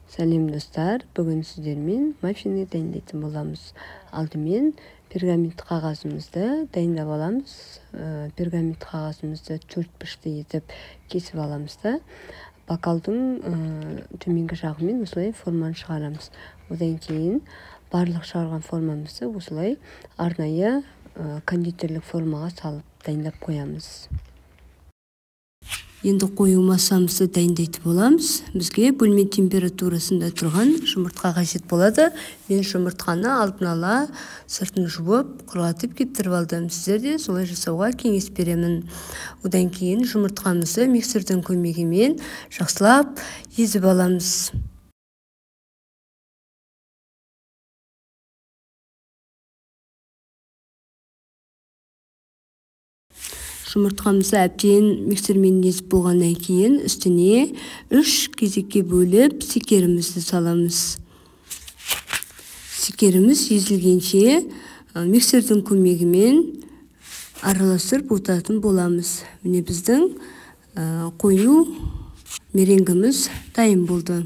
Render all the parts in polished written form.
Сәлем достар, бүгін сіздермен маффинді дайындайтын боламыз. Алдымен пергамент қағазымызды дайындап аламыз. Пергамент қағазымызды төртбұрышты етіп кесіп аламыз да, бокалдың төменгі жағымен осылай форманы шығарамыз. Одан кейін барлық шығарған формамызды осылай арнайы кондитерлік формаға салып дайындап қоямыз. Енді қою массамызды дайындайтын боламыз. Бізге бөлме температурасында тұрған жұмыртқа қажет болады. Мен жұмыртқаны алдын ала сыртын жуып, құрғатып кептіріп алдым. Сіздер де солай жасауға кеңес беремін. Одан кейін жұмыртқамызды миксердің көмегімен жақсылап езіп аламыз. Жұмыртқамызды әбден миксермен езіп болғаннан кейін үстіне 3 кезекке бөліп секерімізді саламыз. Секеріміз езілгенше миксердің көмегімен араластырып отыратын боламыз. Міне біздің қою меренгіміз дайын болды.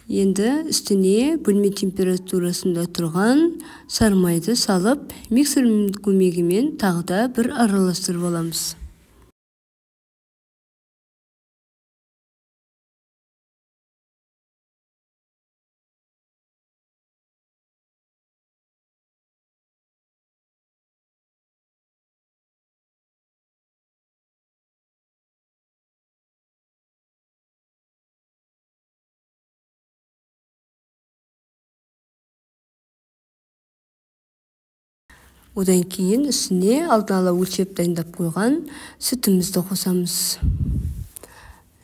Енді үстіне бөлме температурасында тұрған сары майды салып, миксердің көмегімен тағы да бір араластырып аламыз. Одан кейін үстіне алдын ала өлшеп дайындап қойған сүтімізді қосамыз.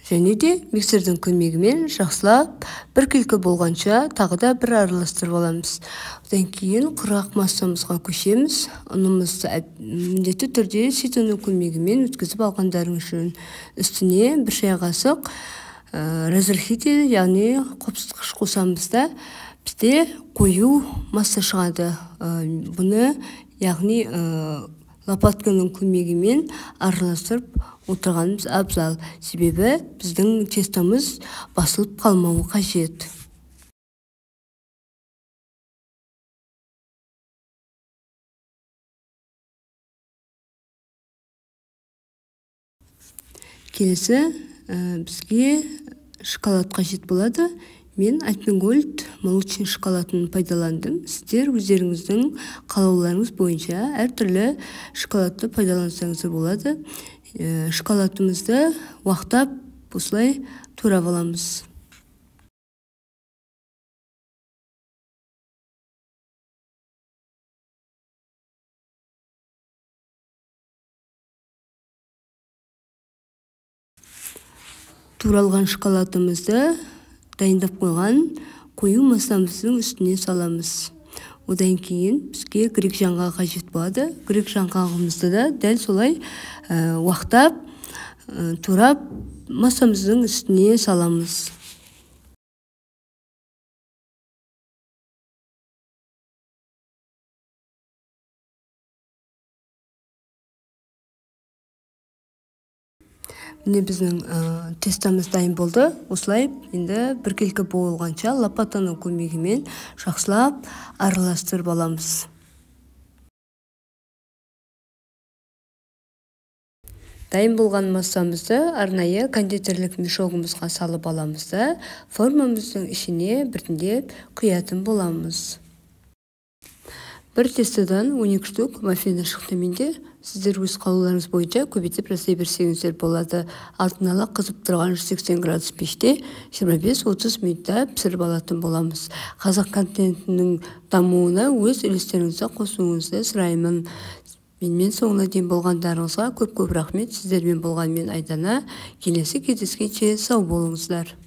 Және де миксердің көмегімен жақсылап бір келкі болғанша тағы да бір араластырып аламыз. Одан кейін құрғақ массамызға көшеміз. Ұнымызды міндетті түрде ситоның көмегімен өткізіп алғандарың үшін үстіне 1 шай қасық разрыхитель, яғни қопсытқыш қосамыз да, бізде қою масса шығады. Бұны яғни лопатканың көмегімен араластырып отырғанымыз абзал. Себебі біздің тестомыз басылып қалмауы қажет. Келесі бізге шоколад қажет болады. Мен Альпенгольд молочный шоколадын пайдаландым. Сіздер өздеріңіздің қалауларыңыз бойынша әртүрлі шоколадты пайдалансаңыз болады. Шоколадымызды уақтап осылай турап аламыз. Туралған шоколадымызды дайындап қойған қою массамыздың үстіне саламыз. Одан кейін бізге грек жаңғағы қажет болады. Грек жаңғағымызды да дәл солай уақтап, турап массамыздың үстіне саламыз. Міне біздің тестамыз дайын болды. Осылай енді бір келкі болғанша лопатаның көмегімен жақсылап араластырып аламыз. Дайын болған массамызды арнайы кондитерлік мешогымызға салып аламыз да, формамыздың ішіне біртіндеп құятын боламыз. Бір тестодан 12 штук маффин шықты менде. Сіздер өз қалауларыңыз бойынша көбейтіп жасай берсеңіздер болады. Алдын ала қызып тұрған 180 градус пеште 25-30 минутта пісіріп алатын боламыз. Қазақ контентінің дамуына өз үлестеріңізді қосуыңызды сұраймын. Менімен соңына дейін болғандарыңызға көп рахмет. Сіздермен болған мен Айдана. Келесі кездескенше сау болыңыздар.